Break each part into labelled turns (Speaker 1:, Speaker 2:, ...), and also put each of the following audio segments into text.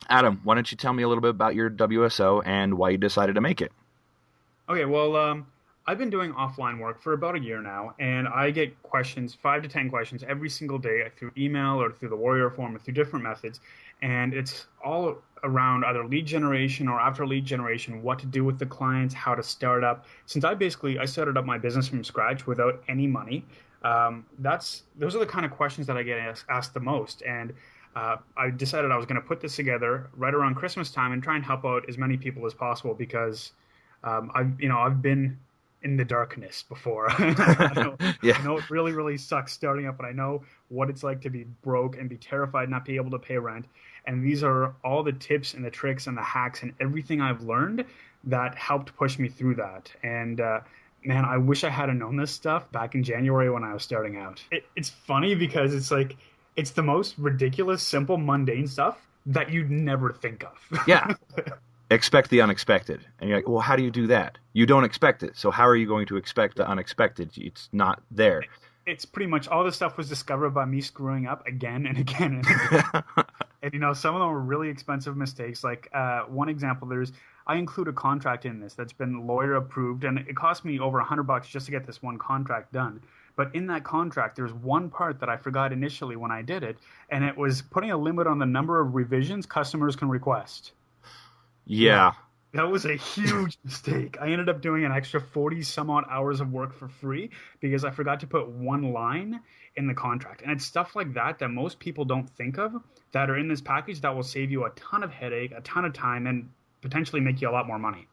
Speaker 1: Adam, why don't you tell me a little bit about your WSO and why you decided to make it?
Speaker 2: Okay, well, I've been doing offline work for about a year now, and I get questions, 5 to 10 questions every single day through email or through the Warrior form or through different methods. And it's all around either lead generation or after lead generation, what to do with the clients, how to start up. Since I started up my business from scratch without any money. Those are the kind of questions that I get asked the most. And I decided I was going to put this together right around Christmas time and try and help out as many people as possible because I've been in the darkness before.
Speaker 1: Yeah.
Speaker 2: I know it really, really sucks starting up, but I know what it's like to be broke and be terrified not be able to pay rent. And these are all the tips and the tricks and the hacks and everything I've learned that helped push me through that. And man, I wish I had known this stuff back in January when I was starting out. It's funny because it's like it's the most ridiculous, simple, mundane stuff that you'd never think
Speaker 1: Yeah.
Speaker 2: of.
Speaker 1: Expect the unexpected. And you're like, well, how do you do that? You don't expect it. So how are you going to expect the unexpected? It's not there.
Speaker 2: It's pretty much all this stuff was discovered by me screwing up again and again and again. And some of them were really expensive mistakes. Like one example, I include a contract in this that's been lawyer approved, and it cost me over $100 just to get this one contract done. But in that contract, there's one part that I forgot initially when I did it, and it was putting a limit on the number of revisions customers can request. Yeah,
Speaker 1: Yeah.
Speaker 2: that was a huge mistake. I ended up doing an extra 40 some odd hours of work for free because I forgot to put one line in the contract. And it's stuff like that that most people don't think of that are in this package that will save you a ton of headache, a ton of time, and potentially make you a lot more money.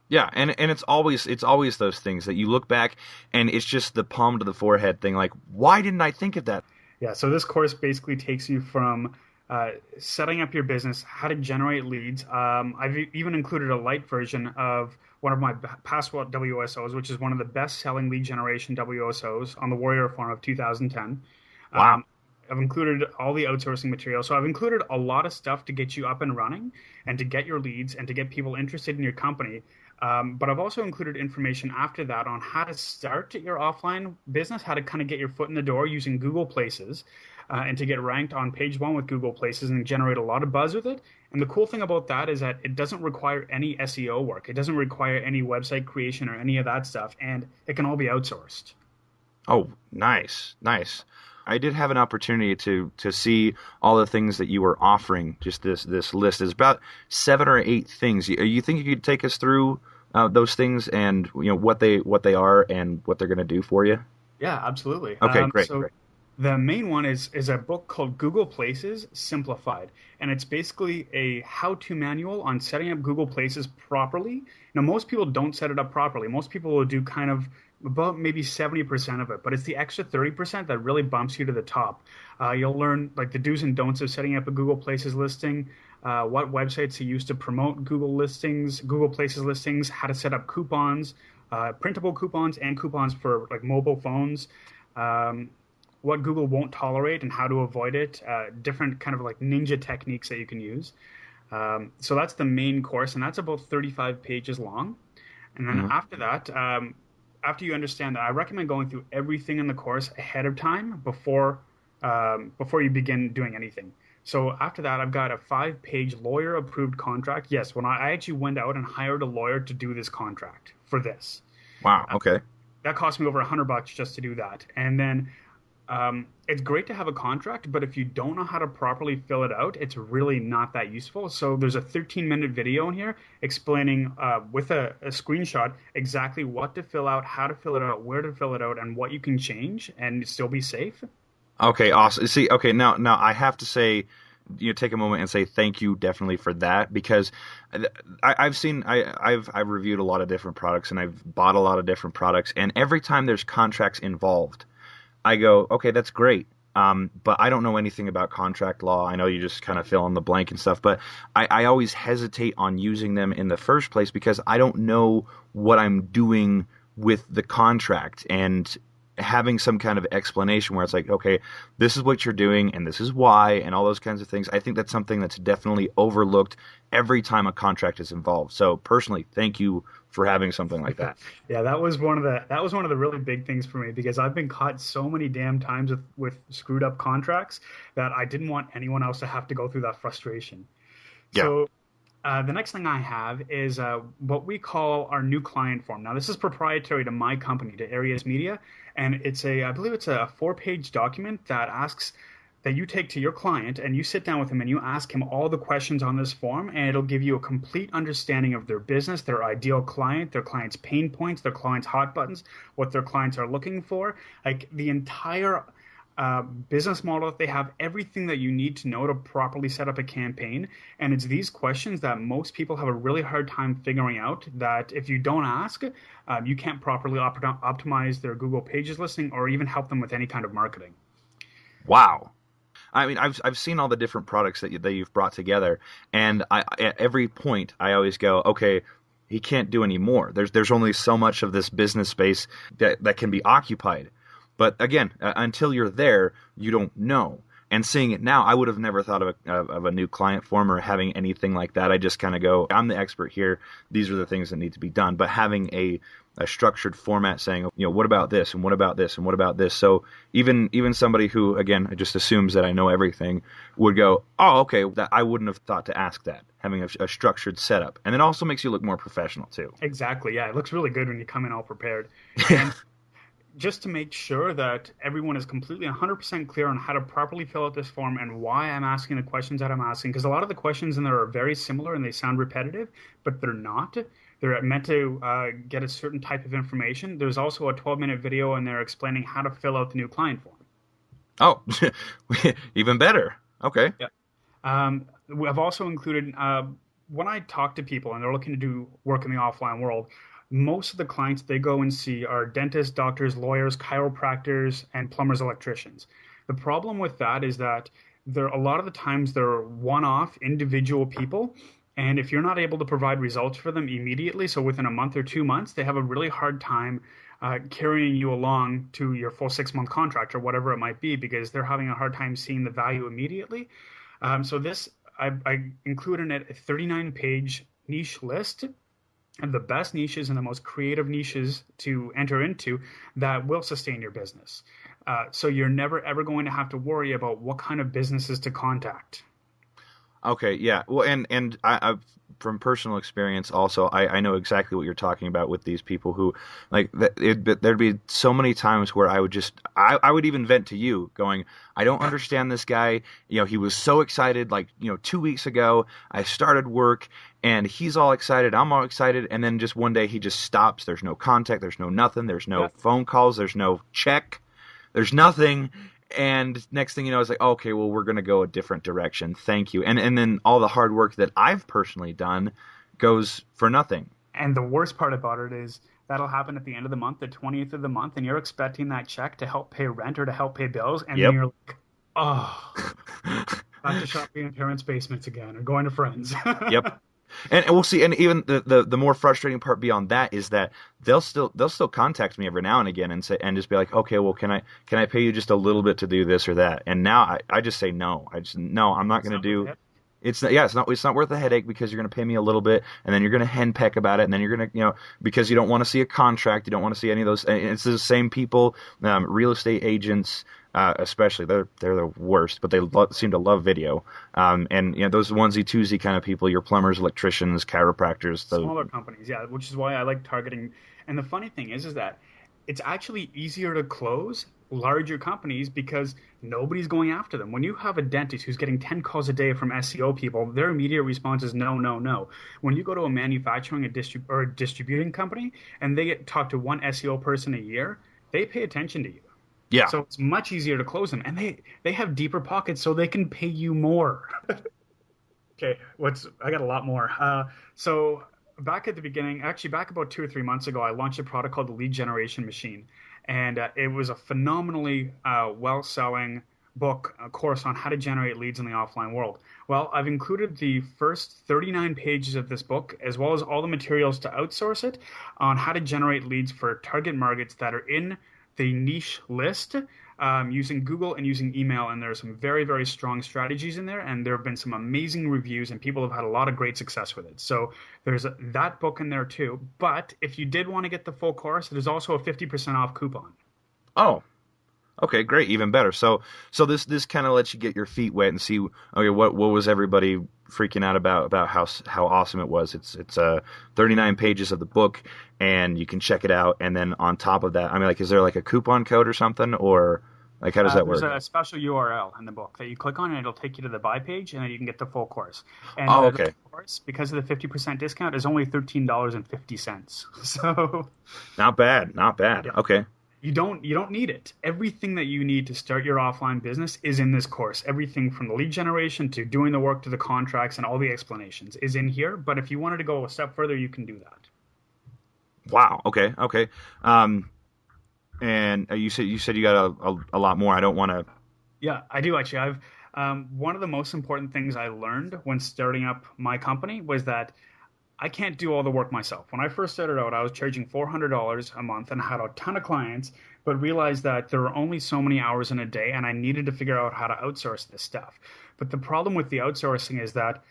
Speaker 1: Yeah, and it's always those things that you look back and it's just the palm to the forehead thing like, why didn't I think of that?
Speaker 2: Yeah, so this course basically takes you from setting up your business, how to generate leads. I've even included a light version of one of my past WSOs, which is one of the best-selling lead generation WSOs on the Warrior Forum of 2010.
Speaker 1: Wow.
Speaker 2: Um, I've included all the outsourcing material. So I've included a lot of stuff to get you up and running and to get your leads and to get people interested in your company. But I've also included information after that on how to start your offline business, how to kind of get your foot in the door using Google Places, and to get ranked on page one with Google Places and generate a lot of buzz with it. And the cool thing about that is that it doesn't require any SEO work. It doesn't require any website creation or any of that stuff, and it can all be outsourced.
Speaker 1: Oh, nice, nice. I did have an opportunity to see all the things that you were offering. Just this list is about 7 or 8 things. You think you could take us through those things and what they are and what they're going to do for you?
Speaker 2: Yeah, absolutely.
Speaker 1: Okay, great,
Speaker 2: So
Speaker 1: great.
Speaker 2: the main one is a book called Google Places Simplified, and it's basically a how-to manual on setting up Google Places properly. Now, most people don't set it up properly. Most people will do kind of about maybe 70% of it, but it's the extra 30% that really bumps you to the top. You'll learn like the do's and don'ts of setting up a Google Places listing, what websites to use to promote Google Places listings, how to set up coupons, printable coupons and coupons for like mobile phones. Um, what Google won't tolerate and how to avoid it, different kind of like ninja techniques that you can use. So that's the main course, and that's about 35 pages long. And then
Speaker 1: Hmm.
Speaker 2: after that, after you understand that, I recommend going through everything in the course ahead of time before you begin doing anything. So after that, I've got a 5 page lawyer approved contract. Yes, when I actually went out and hired a lawyer to do this contract for this.
Speaker 1: Wow. Okay.
Speaker 2: That cost me over $100 just to do that. And then it's great to have a contract, but if you don't know how to properly fill it out, it's really not that useful. So there's a 13-minute video in here explaining with a screenshot exactly what to fill out, how to fill it out, where to fill it out, and what you can change and still be safe.
Speaker 1: Okay. Awesome. See. Okay. Now I have to say, take a moment and say thank you definitely for that because I've reviewed a lot of different products and I've bought a lot of different products and every time there's contracts involved, I go, okay, that's great. But I don't know anything about contract law. I know you just kind of fill in the blank and stuff, but I always hesitate on using them in the first place because I don't know what I'm doing with the contract and having some kind of explanation where it's like, okay, this is what you're doing and this is why and all those kinds of things. I think that's something that's definitely overlooked every time a contract is involved. So personally, thank you for having something like that.
Speaker 2: Yeah, that was one of the really big things for me because I've been caught so many damn times with screwed up contracts that I didn't want anyone else to have to go through that frustration.
Speaker 1: Yeah.
Speaker 2: So the next thing I have is what we call our new client form. Now, this is proprietary to my company, to Arius Media, and I believe it's a 4-page document that asks that you take to your client and you sit down with him and you ask him all the questions on this form, and it'll give you a complete understanding of their business, their ideal client, their client's pain points, their client's hot buttons, what their clients are looking for, like the entire business model that they have, everything that you need to know to properly set up a campaign. And it's these questions that most people have a really hard time figuring out, that if you don't ask, you can't properly optimize their Google Pages listing or even help them with any kind of marketing.
Speaker 1: Wow. I mean, I've seen all the different products that you've brought together, and at every point I always go, okay, he can't do any more. There's only so much of this business space that can be occupied. But again, until you're there, you don't know. And seeing it now, I would have never thought of a new client form or having anything like that. I just kind of go, I'm the expert here. These are the things that need to be done. But having a structured format saying, what about this and what about this and what about this? So even somebody who, again, just assumes that I know everything would go, oh, okay, that I wouldn't have thought to ask that. Having a structured setup. And it also makes you look more professional too.
Speaker 2: Exactly. Yeah, it looks really good when you come in all prepared. And just to make sure that everyone is completely 100% clear on how to properly fill out this form and why I'm asking the questions that I'm asking, because a lot of the questions in there are very similar and they sound repetitive, but they're not. They're meant to get a certain type of information. There's also a 12-minute video in there explaining how to fill out the new client form.
Speaker 1: Oh, even better. Okay.
Speaker 2: Yeah. I've also included when I talk to people and they're looking to do work in the offline world, most of the clients they go and see are dentists, doctors, lawyers, chiropractors, and plumbers, electricians. The problem with that is that a lot of the times they're one-off individual people, and if you're not able to provide results for them immediately, so within a month or 2 months, they have a really hard time carrying you along to your full 6-month contract or whatever it might be, because they're having a hard time seeing the value immediately. So this I include in it a 39-page niche list of the best niches and the most creative niches to enter into that will sustain your business. So you're never ever going to have to worry about what kind of businesses to contact.
Speaker 1: Okay, yeah. Well, and I've from personal experience also, I know exactly what you're talking about with these people who like there'd be so many times where I would even vent to you going, I don't understand this guy. He was so excited, like 2 weeks ago I started work and he's all excited, I'm all excited, and then just one day he just stops. There's no contact, there's no nothing, there's no phone calls, there's no check, there's nothing. And next thing you know, it's like, okay, well, we're going to go a different direction. Thank you. And then all the hard work that I've personally done goes for nothing.
Speaker 2: And the worst part about it is that'll happen at the end of the month, the 20th of the month, and you're expecting that check to help pay rent or to help pay bills. And then
Speaker 1: Yep.
Speaker 2: you're like, oh, back to shopping in parents' basements again or going to friends.
Speaker 1: Yep. And we'll see. And even the more frustrating part beyond that is that they'll still contact me every now and again and say and just be like, okay, well, can I pay you just a little bit to do this or that? And now I just say no. No, I'm not going to do. It's not worth the headache because you're going to pay me a little bit and then you're going to henpeck about it and then you're going to because you don't want to see a contract, you don't want to see any of those. And it's the same people, real estate agents. Especially, they're the worst, but they seem to love video. And those onesie twosie kind of people, your plumbers, electricians, chiropractors,
Speaker 2: Smaller companies, yeah, which is why I like targeting. And the funny thing is that it's actually easier to close larger companies because nobody's going after them. When you have a dentist who's getting 10 calls a day from SEO people, their immediate response is no, no, no. When you go to a manufacturing or a distributing company and they get talk to one SEO person a year, they pay attention to you.
Speaker 1: yeah.
Speaker 2: So it's much easier to close them, and they have deeper pockets, so they can pay you more. Okay, I got a lot more. So back at the beginning, actually back about 2 or 3 months ago, I launched a product called the Lead Generation Machine, and it was a phenomenally well-selling book, a course on how to generate leads in the offline world. Well, I've included the first 39 pages of this book, as well as all the materials to outsource it, on how to generate leads for target markets that are in the niche list using Google and using email. And there are some very, very strong strategies in there. And there have been some amazing reviews and people have had a lot of great success with it. So there's that book in there too. But if you did want to get the full course, there's also a 50% off coupon.
Speaker 1: Oh, Okay, great, even better. So this kind of lets you get your feet wet and see, okay, what was everybody freaking out about how awesome it was. It's 39 pages of the book, and you can check it out. And then on top of that, I mean, like, is there like a coupon code or something, or like how does that
Speaker 2: There's
Speaker 1: work?
Speaker 2: a special URL in the book that you click on, and it'll take you to the buy page, and then you can get the full course. And
Speaker 1: Oh,
Speaker 2: the
Speaker 1: okay,
Speaker 2: course, because of the 50% discount, is only $13.50. So
Speaker 1: not bad, not bad.
Speaker 2: yeah,
Speaker 1: Okay.
Speaker 2: you don't need it. Everything that you need to start your offline business is in this course. Everything from the lead generation to doing the work to the contracts and all the explanations is in here. But if you wanted to go a step further, you can do that.
Speaker 1: Wow. Okay. Okay. Um, and you said you got a lot more. I don't want to.
Speaker 2: Yeah, I do actually. I've one of the most important things I learned when starting up my company was that I can't do all the work myself. When I first started out, I was charging $400 a month and had a ton of clients, but realized that there were only so many hours in a day and I needed to figure out how to outsource this stuff. But the problem with the outsourcing is that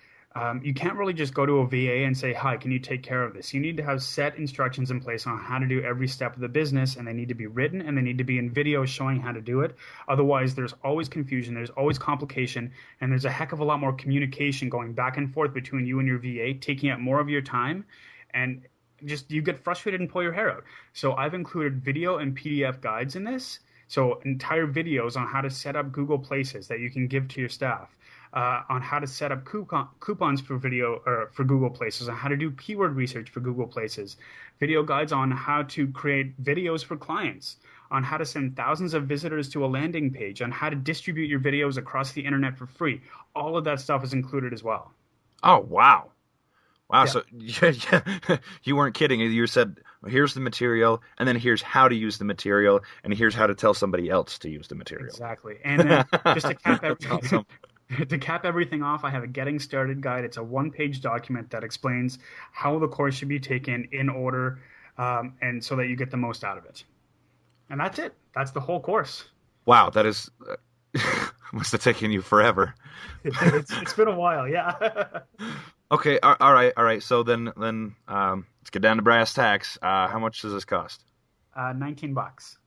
Speaker 2: you can't really just go to a VA and say, "Hi, can you take care of this?" You need to have set instructions in place on how to do every step of the business, and they need to be written and they need to be in video showing how to do it. Otherwise, there's always confusion, there's always complication, and there's a heck of a lot more communication going back and forth between you and your VA, taking up more of your time, and just you get frustrated and pull your hair out. So I've included video and PDF guides in this. So entire videos on how to set up Google Places that you can give to your staff, on how to set up coupons for video or for Google Places, on how to do keyword research for Google Places, video guides on how to create videos for clients, on how to send thousands of visitors to a landing page, on how to distribute your videos across the internet for free. All of that stuff is included as well.
Speaker 1: Oh, wow. Wow.
Speaker 2: Yeah,
Speaker 1: So you weren't kidding. You said, here's the material, and then here's how to use the material, and here's how to tell somebody else to use the material.
Speaker 2: exactly. And then just to cap
Speaker 1: That's awesome.
Speaker 2: to cap everything off, I have a getting started guide. It's a one-page document that explains how the course should be taken in order, and so that you get the most out of it. And that's it. That's the whole course.
Speaker 1: Wow, that is must have taken you forever.
Speaker 2: It's been a while, yeah.
Speaker 1: Okay, all right. So then let's get down to brass tacks. How much does this cost?
Speaker 2: 19 bucks.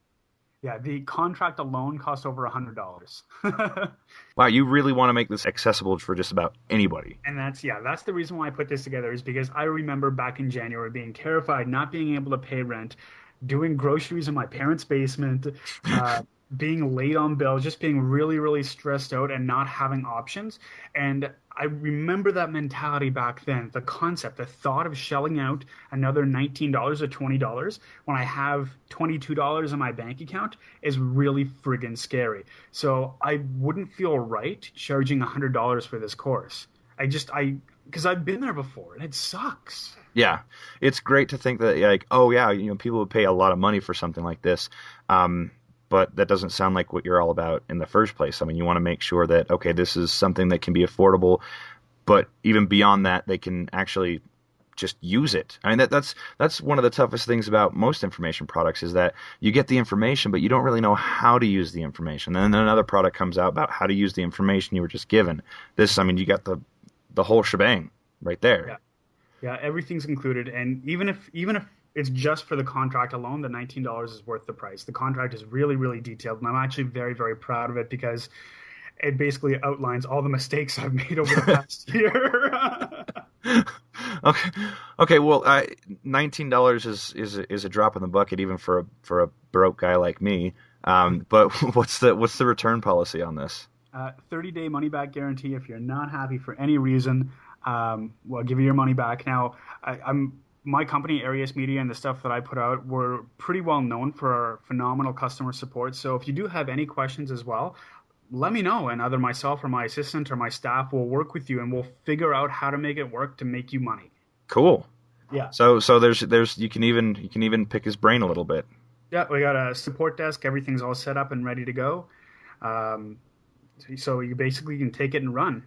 Speaker 2: Yeah, the contract alone cost over $100.
Speaker 1: Wow, you really want to make this accessible for just about anybody.
Speaker 2: And that's the reason why I put this together is because I remember back in January being terrified, not being able to pay rent, doing groceries in my parents' basement, uh, being late on bills, just being really, really stressed out and not having options. And I remember that mentality back then, the concept, the thought of shelling out another $19 or $20 when I have $22 in my bank account is really friggin' scary. So I wouldn't feel right charging $100 for this course. Because I've been there before and it sucks.
Speaker 1: Yeah, it's great to think that like, oh yeah, people would pay a lot of money for something like this. Um, but that doesn't sound like what you're all about in the first place. I mean, you want to make sure that okay, this is something that can be affordable, but even beyond that, they can actually just use it. I mean, that's one of the toughest things about most information products is that you get the information, but you don't really know how to use the information. Then another product comes out about how to use the information you were just given. This, I mean, you got the whole shebang right
Speaker 2: Yeah.
Speaker 1: there.
Speaker 2: Yeah, everything's included, and even if it's just for the contract alone, the $19 is worth the price. The contract is really, really detailed, and I'm actually very, very proud of it because it basically outlines all the mistakes I've made over the past year.
Speaker 1: Okay, okay. Well, $19 is a drop in the bucket even for a broke guy like me. But what's the return policy on this?
Speaker 2: 30-day money back guarantee. If you're not happy for any reason, we'll give you your money back. Now, I'm my company, Arius Media, and the stuff that I put out, we're pretty well known for our phenomenal customer support. So if you do have any questions as well, let me know, and either myself or my assistant or my staff will work with you, and we'll figure out how to make it work to make you money.
Speaker 1: Cool.
Speaker 2: Yeah.
Speaker 1: So there's you can even pick his brain a little bit.
Speaker 2: Yeah, we got a support desk. Everything's all set up and ready to go. Um, so you basically can take it and run.